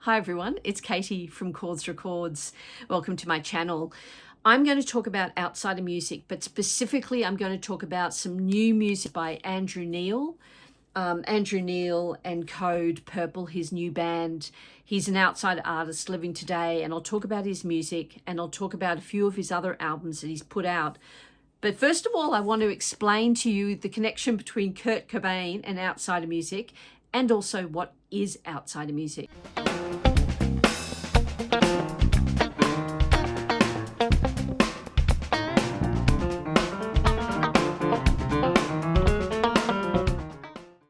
Hi everyone, it's Katie from Chords Records. Welcome to my channel. I'm going to talk about outsider music, but specifically I'm going to talk about some new music by Andrew Neil. Andrew Neil and Code Purple, his new band. He's an outsider artist living today, and I'll talk about his music and I'll talk about a few of his other albums that he's put out. But first of all, I want to explain to you the connection between Kurt Cobain and outsider music, and also what is outsider music.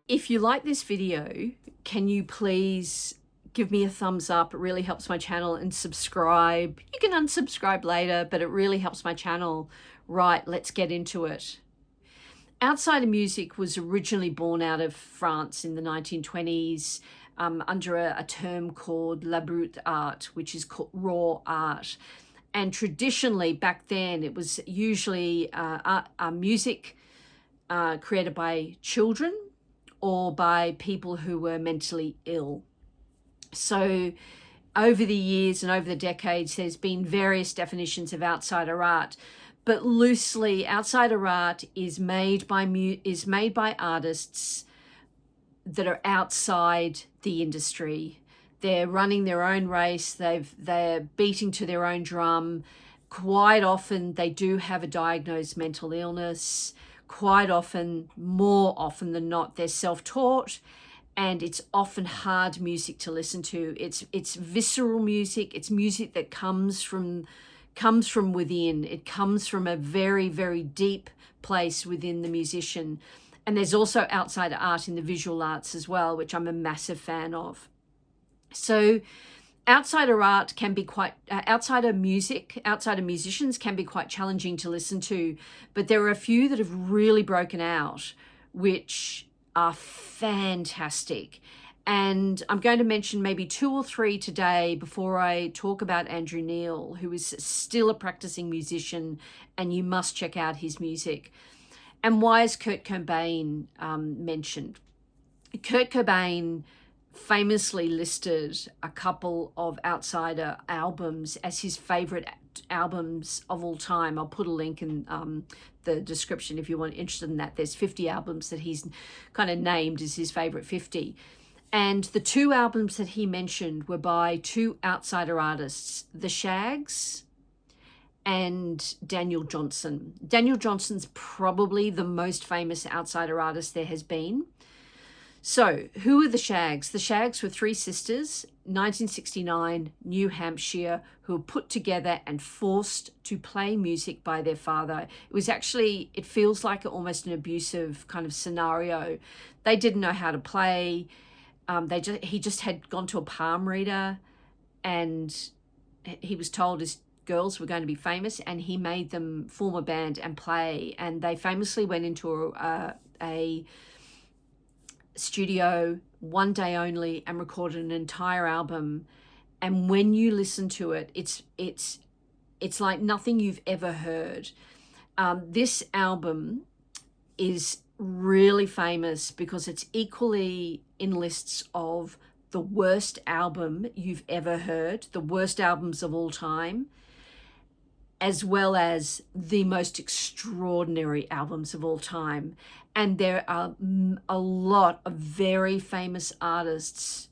If you like this video, can you please give me a thumbs up? It really helps my channel, and subscribe. You can unsubscribe later, but it really helps my channel. Right, let's get into it. Outsider music was originally born out of France in the 1920s under a term called la brute art, which is called raw art. And traditionally back then it was usually music created by children or by people who were mentally ill. So over the years and over the decades, there's been various definitions of outsider art, but loosely, outsider art is made by artists that are outside the industry. They're running their own race. They're beating to their own drum. Quite often, they do have a diagnosed mental illness. Quite often, more often than not, they're self-taught, and it's often hard music to listen to. It's visceral music. It's music that comes from within. It comes from a very, very deep place within the musician. And there's also outsider art in the visual arts as well, which I'm a massive fan of. So outsider art can be quite, outsider musicians can be quite challenging to listen to, but there are a few that have really broken out, which are fantastic. And I'm going to mention maybe 2 or 3 today before I talk about Andrew Neil, who is still a practicing musician, and you must check out his music. And why is Kurt Cobain mentioned? Kurt Cobain famously listed a couple of outsider albums as his favorite albums of all time. I'll put a link in the description if you want interested in that. There's 50 albums that he's kind of named as his favorite 50. And the 2 albums that he mentioned were by 2 outsider artists, the Shaggs and Daniel Johnston. Daniel Johnston's probably the most famous outsider artist there has been. So who are the Shaggs? The Shaggs were 3 sisters, 1969, New Hampshire, who were put together and forced to play music by their father. It was actually, it feels like almost an abusive kind of scenario. They didn't know how to play. He just had gone to a palm reader, and he was told his girls were going to be famous, and he made them form a band and play. And they famously went into a studio one day only and recorded an entire album. And when you listen to it, it's like nothing you've ever heard. This album is really famous because it's equally in lists of the worst album you've ever heard, the worst albums of all time, as well as the most extraordinary albums of all time. And there are a lot of very famous artists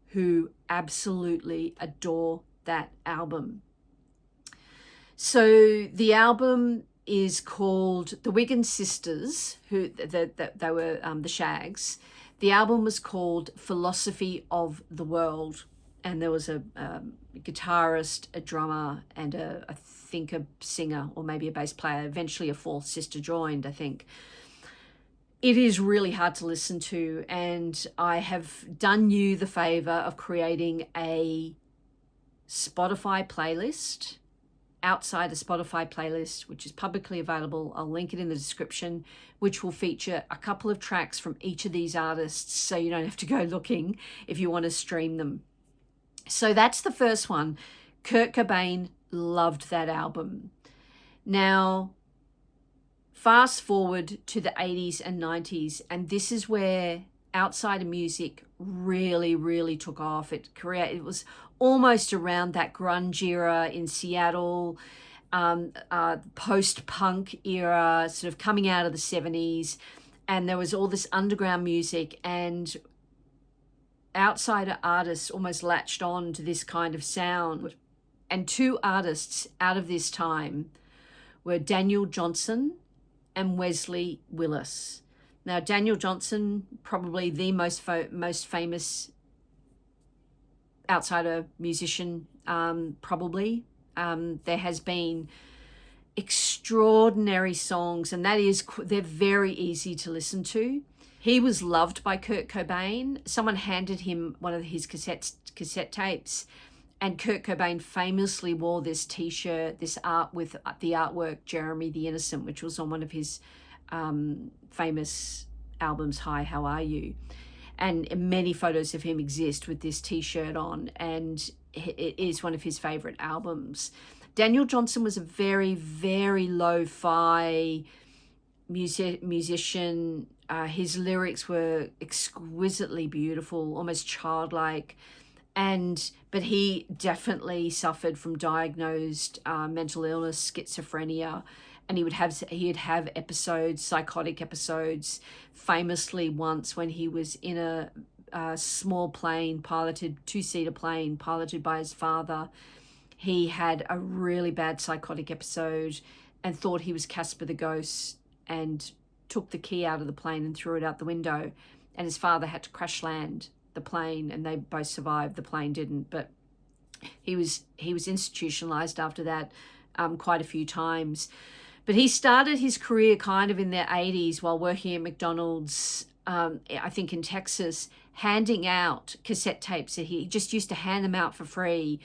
who absolutely adore that album. So the album is called The Wiggin Sisters, who they were the Shaggs. The album was called Philosophy of the World, and there was a guitarist, a drummer, and I think a singer or maybe a bass player. Eventually a 4th sister joined, I think. It is really hard to listen to, and I have done you the favor of creating a Spotify playlist, outside a Spotify playlist, which is publicly available. I'll link it in the description, which will feature a couple of tracks from each of these artists, so you don't have to go looking if you want to stream them. So that's the first one. Kurt Cobain loved that album. Now, fast forward to the 80s and 90s, and this is where outsider music really, really took off. It was almost around that grunge era in Seattle, post-punk era, sort of coming out of the 70s. And there was all this underground music, and outsider artists almost latched on to this kind of sound. And two artists out of this time were Daniel Johnston and Wesley Willis. Now, Daniel Johnston, probably the most famous outsider musician, probably. There has been extraordinary songs, and they're very easy to listen to. He was loved by Kurt Cobain. Someone handed him one of his cassette tapes, and Kurt Cobain famously wore this t-shirt, this art with the artwork Jeremy the Innocent, which was on one of his famous albums, Hi, How Are You? And many photos of him exist with this t-shirt on, and it is one of his favorite albums. Daniel Johnston was a very, very lo-fi musician. His lyrics were exquisitely beautiful, almost childlike. But he definitely suffered from diagnosed mental illness, schizophrenia, and he'd have episodes, psychotic episodes. Famously, once when he was in a small plane, two-seater plane piloted by his father, he had a really bad psychotic episode and thought he was Casper the Ghost, and took the key out of the plane and threw it out the window. And his father had to crash land the plane, and they both survived. The plane didn't, but he was institutionalized after that quite a few times. But he started his career kind of in the 80s while working at McDonald's, I think in Texas, handing out cassette tapes. That he just used to hand them out for free,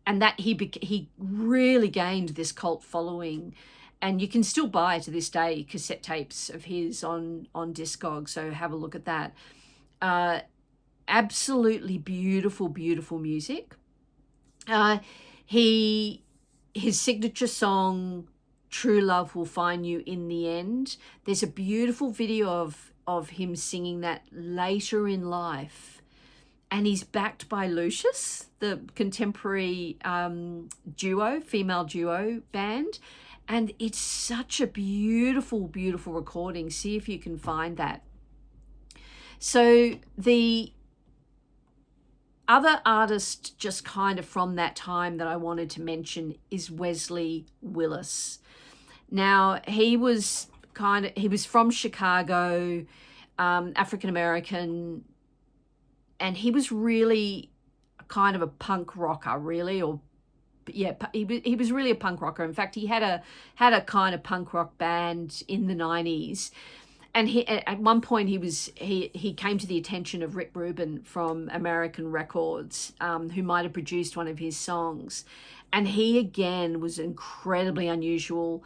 and that he really gained this cult following. And you can still buy to this day cassette tapes of his on discogs, so have a look at that. Absolutely beautiful, beautiful music. His signature song, True Love Will Find You in the End. There's a beautiful video of him singing that later in life. And he's backed by Lucius, the contemporary female duo band. And it's such a beautiful, beautiful recording. See if you can find that. So the other artist just kind of from that time that I wanted to mention is Wesley Willis. Now, he was from Chicago, African-American, and he was really kind of a punk rocker, really, he was really a punk rocker. In fact, he had a kind of punk rock band in the 90s. And at one point he came to the attention of Rick Rubin from American Records, who might have produced one of his songs. And he again was incredibly unusual,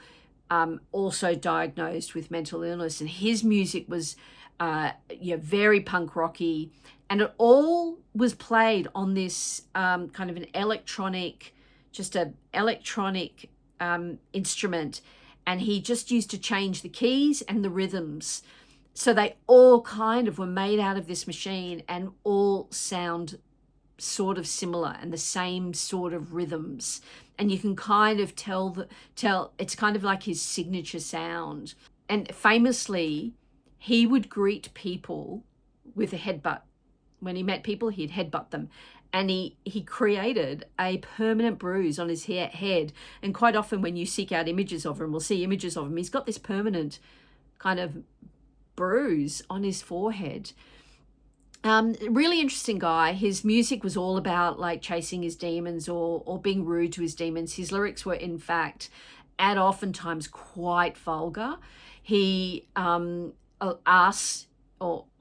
also diagnosed with mental illness. And his music was very punk rocky, and it all was played on this kind of an electronic instrument. And he just used to change the keys and the rhythms. So they all kind of were made out of this machine and all sound sort of similar and the same sort of rhythms. And you can kind of tell it's kind of like his signature sound. And famously, he would greet people with a headbutt. When he met people, he'd headbutt them. And he created a permanent bruise on his head. And quite often when you seek out images of him, we'll see images of him, he's got this permanent kind of bruise on his forehead. Really interesting guy. His music was all about like chasing his demons or being rude to his demons. His lyrics were, in fact, oftentimes quite vulgar. He, ass,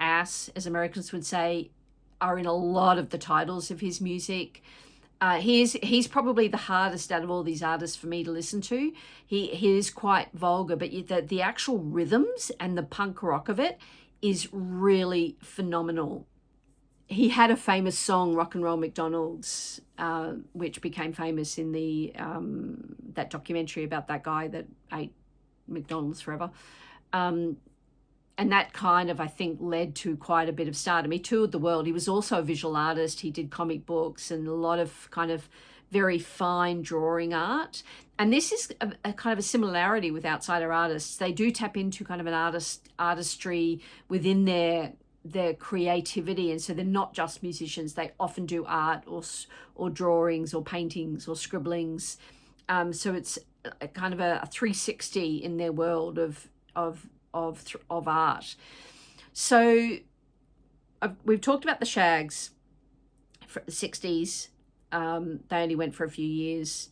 as Americans would say, are in a lot of the titles of his music. He's probably the hardest out of all these artists for me to listen to. He is quite vulgar, but the actual rhythms and the punk rock of it is really phenomenal. He had a famous song, Rock and Roll McDonald's, which became famous in the that documentary about that guy that ate McDonald's forever. that kind of, I think, led to quite a bit of stardom. He toured the world. He was also a visual artist. He did comic books and a lot of kind of very fine drawing art. And this is a kind of a similarity with outsider artists. They do tap into kind of an artistry within their creativity, and so they're not just musicians. They often do art or drawings or paintings or scribblings. So it's a kind of a 360 in their world of art. So we've talked about the Shaggs for the 60s. They only went for a few years.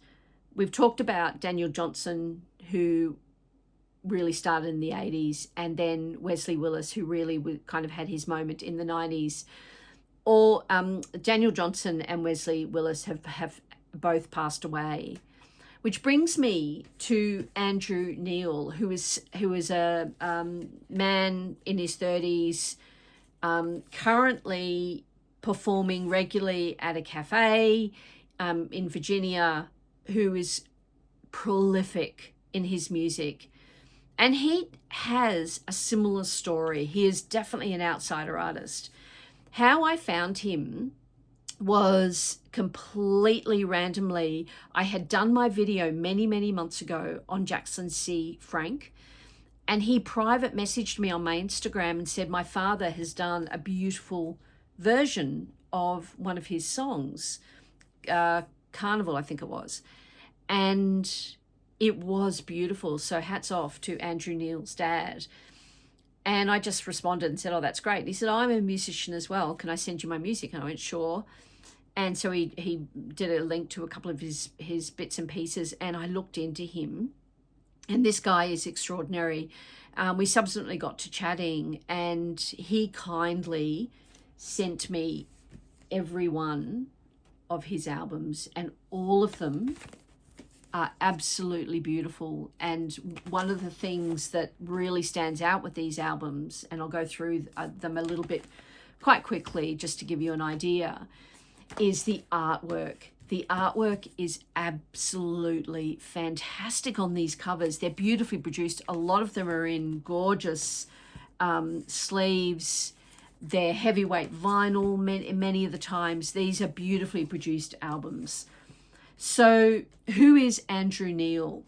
We've talked about Daniel Johnston, who really started in the 80s, and then Wesley Willis, who really kind of had his moment in the 90s. All Daniel Johnston and Wesley Willis have both passed away, which brings me to Andrew Neil, who is a man in his 30s, currently performing regularly at a cafe in Virginia, who is prolific in his music. And he has a similar story. He is definitely an outsider artist. How I found him was completely randomly. I had done my video many, many months ago on Jackson C. Frank, and he private messaged me on my Instagram and said, my father has done a beautiful version of one of his songs, Carnival, I think it was. And it was beautiful. So hats off to Andrew Neil's dad. And I just responded and said, oh, that's great. And he said, I'm a musician as well. Can I send you my music? And I went, sure. And so he did a link to a couple of his bits and pieces, and I looked into him. And this guy is extraordinary. We subsequently got to chatting, and he kindly sent me every one of his albums, and all of them are absolutely beautiful. And one of the things that really stands out with these albums, and I'll go through them a little bit quite quickly just to give you an idea, is the artwork. The artwork is absolutely fantastic on these covers. They're beautifully produced. A lot of them are in gorgeous sleeves. They're heavyweight vinyl many of the times. These are beautifully produced albums. So who is Andrew Neil?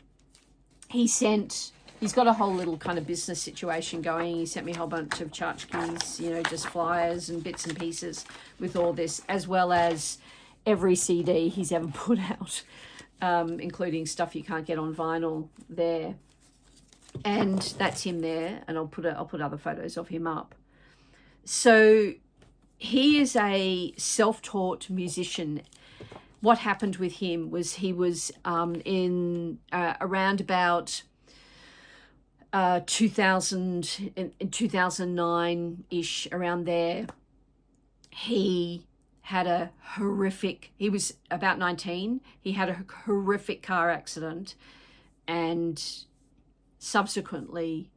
He's got a whole little kind of business situation going. He sent me a whole bunch of tchotchkes, just flyers and bits and pieces with all this, as well as every CD he's ever put out, including stuff you can't get on vinyl there. And that's him there, and I'll put other photos of him up. So he is a self-taught musician. What happened with him was he was in around about 2000, in 2009-ish, around there. He was about 19. He had a horrific car accident, and subsequently,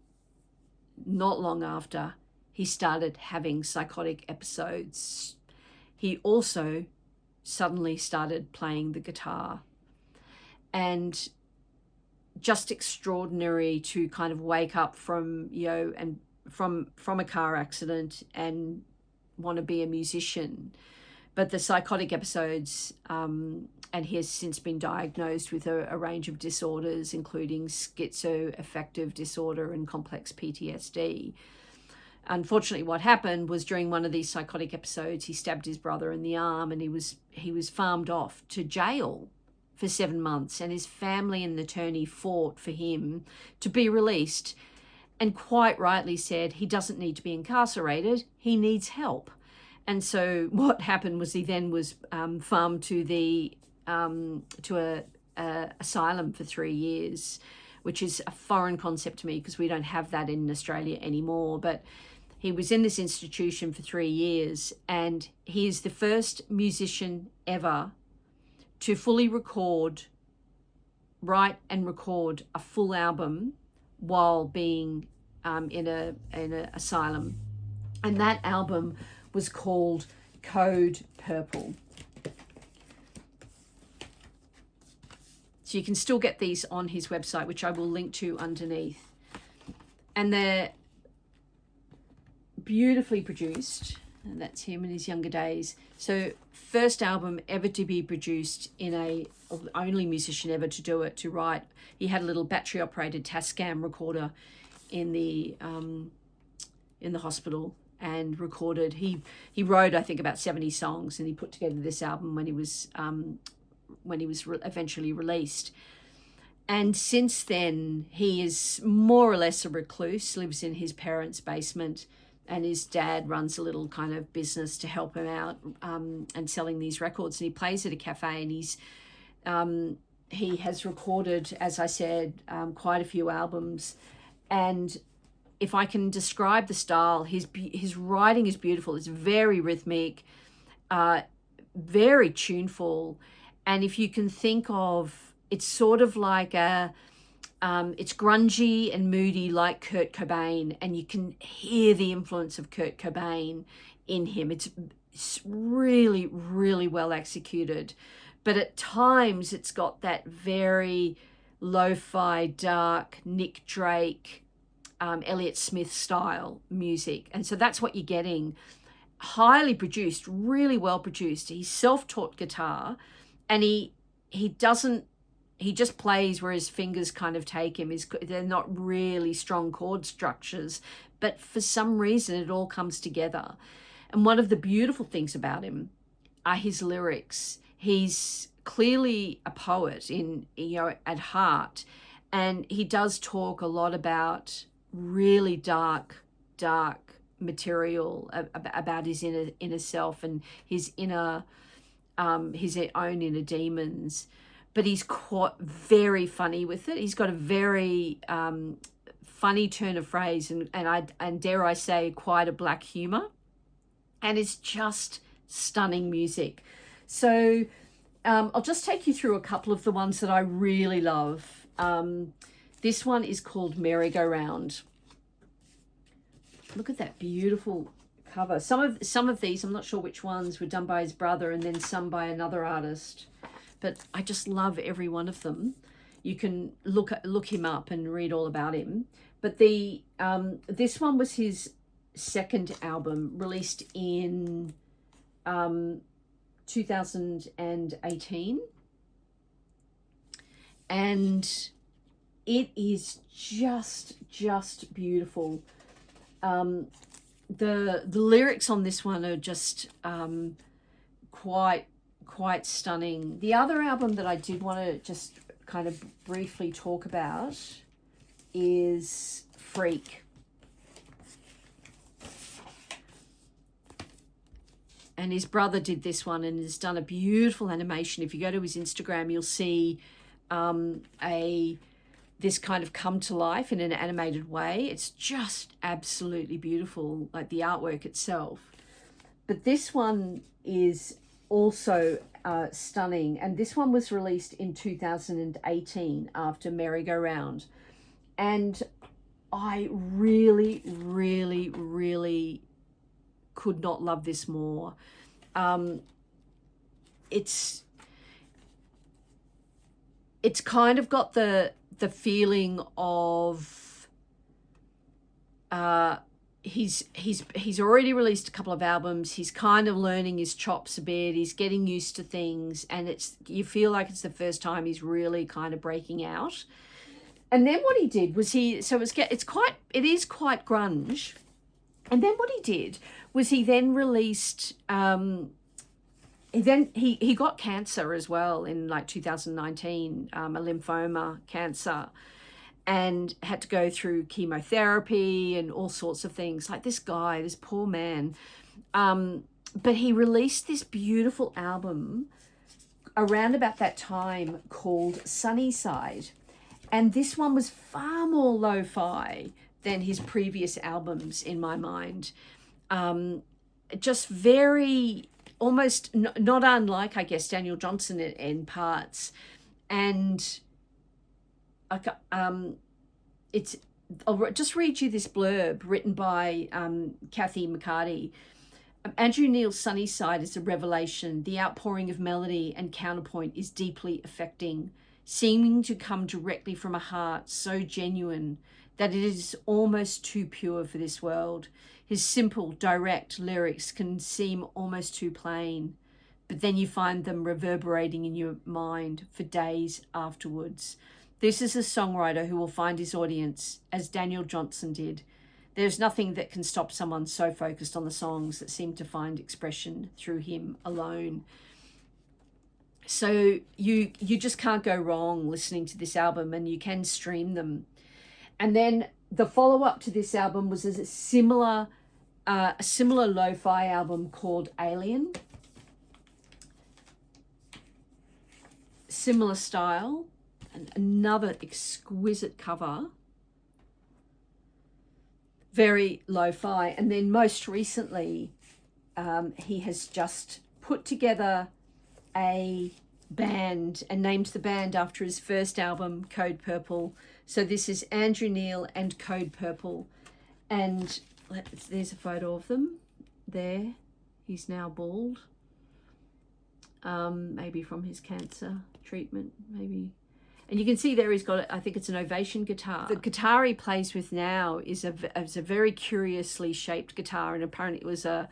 not long after, he started having psychotic episodes. He also suddenly started playing the guitar, and just extraordinary to kind of wake up from, and from a car accident and want to be a musician. But the psychotic episodes, and he has since been diagnosed with a range of disorders, including schizoaffective disorder and complex PTSD. Unfortunately, what happened was during one of these psychotic episodes, he stabbed his brother in the arm, and he was farmed off to jail for 7 months, and his family and attorney fought for him to be released, and quite rightly said he doesn't need to be incarcerated, he needs help. And so what happened was he then was farmed to a asylum for 3 years, which is a foreign concept to me because we don't have that in Australia anymore. But he was in this institution for 3 years, and he is the first musician ever to fully write and record a full album while being in an asylum. And that album was called Code Purple. So you can still get these on his website, which I will link to underneath. And beautifully produced. And that's him in his younger days. So first album ever to be produced only musician ever to do it, to write. He had a little battery operated Tascam recorder in the hospital and recorded. He wrote, I think, about 70 songs, and he put together this album when he was eventually released. And since then, he is more or less a recluse, lives in his parents' basement, and his dad runs a little kind of business to help him out and selling these records. And he plays at a cafe, and he has recorded, as I said, quite a few albums. And if I can describe the style, his writing is beautiful. It's very rhythmic, very tuneful. And if you can think of, it's sort of like it's grungy and moody like Kurt Cobain, and you can hear the influence of Kurt Cobain in him. It's really, really well executed. But at times it's got that very lo-fi, dark, Nick Drake, Elliott Smith style music. And so that's what you're getting. Highly produced, really well produced. He's self-taught guitar, and he just plays where his fingers kind of take him. They're not really strong chord structures, but for some reason it all comes together. And one of the beautiful things about him are his lyrics. He's clearly a poet at heart, and he does talk a lot about really dark material about his inner self and his own inner demons. But he's quite very funny with it. He's got a very funny turn of phrase and dare I say, quite a black humor. And it's just stunning music. So I'll just take you through a couple of the ones that I really love. This one is called Merry-Go-Round. Look at that beautiful cover. Some of these, I'm not sure which ones, were done by his brother and then some by another artist. But I just love every one of them. You can look him up and read all about him. But this one was his second album, released in 2018, and it is just beautiful. The lyrics on this one are just quite stunning. The other album that I did want to just kind of briefly talk about is Freak. And his brother did this one and has done a beautiful animation. If you go to his Instagram, you'll see this kind of come to life in an animated way. It's just absolutely beautiful, like the artwork itself. But this one is also stunning, and this one was released in 2018 after Merry-Go-Round, and I really could not love this more. It's kind of got the feeling of he's already released a couple of albums. He's kind of learning his chops a bit. He's getting used to things, and you feel like it's the first time he's really kind of breaking out. And then what he did was it is quite grunge. And then what he did was he then released he got cancer as well in like 2019, a lymphoma cancer, and had to go through chemotherapy and all sorts of things. Like this poor man. But he released this beautiful album around about that time called Sunnyside. And this one was far more lo-fi than his previous albums in my mind. Just very, almost not unlike, I guess, Daniel Johnston in parts. And I'll just read you this blurb written by Kathy McCarty. Andrew Neil's Sunnyside is a revelation. The outpouring of melody and counterpoint is deeply affecting, seeming to come directly from a heart so genuine that it is almost too pure for this world. His simple, direct lyrics can seem almost too plain, but then you find them reverberating in your mind for days afterwards. This is a songwriter who will find his audience, as Daniel Johnston did. There's nothing that can stop someone so focused on the songs that seem to find expression through him alone. So you just can't go wrong listening to this album, and you can stream them. And then the follow-up to this album was a similar lo-fi album called Alien. Similar style, and another exquisite cover. Very lo-fi. And then most recently, he has just put together a band and named the band after his first album, Code Purple. So this is Andrew Neil and Code Purple. And there's a photo of them there. He's now bald. Maybe from his cancer treatment, maybe. And you can see there he's got, I think it's an Ovation guitar. The guitar he plays with now is a very curiously shaped guitar, and apparently it was I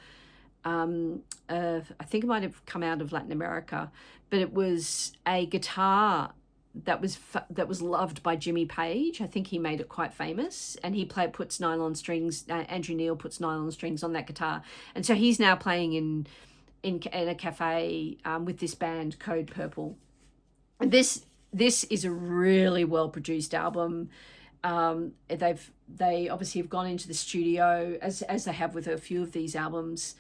think it might have come out of Latin America, but it was a guitar that was loved by Jimmy Page. I think he made it quite famous, and he puts nylon strings. Andrew Neil puts nylon strings on that guitar, and so he's now playing in a cafe with this band Code Purple. And this is a really well produced album. They obviously have gone into the studio as they have with a few of these albums.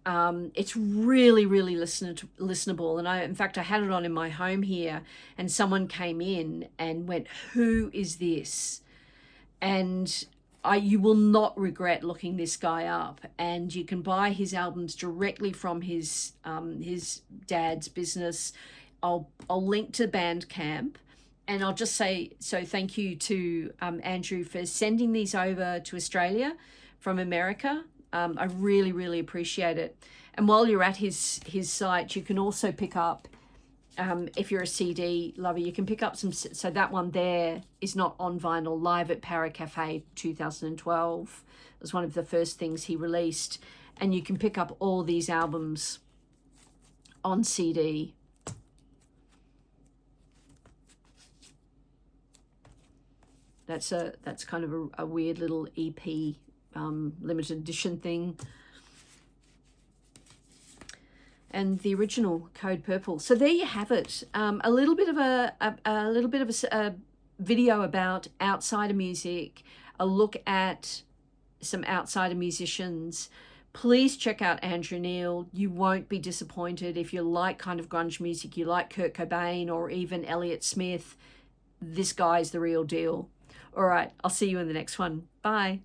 It's really, really listenable. And in fact, I had it on in my home here, and someone came in and went, "Who is this?" And you will not regret looking this guy up. And you can buy his albums directly from his dad's business. I'll link to Bandcamp, and I'll just say, so thank you to Andrew for sending these over to Australia from America. I really, really appreciate it. And while you're at his site, you can also pick up, if you're a CD lover, you can pick up some. So that one there is not on vinyl. Live at Para Cafe 2012 was one of the first things he released. And you can pick up all these albums on CD. That's kind of a weird little EP limited edition thing. And the original Code Purple. So there you have it. A little bit of a video about outsider music, a look at some outsider musicians. Please check out Andrew Neil. You won't be disappointed. If you like kind of grunge music, you like Kurt Cobain or even Elliott Smith, this guy's the real deal. All right, I'll see you in the next one. Bye.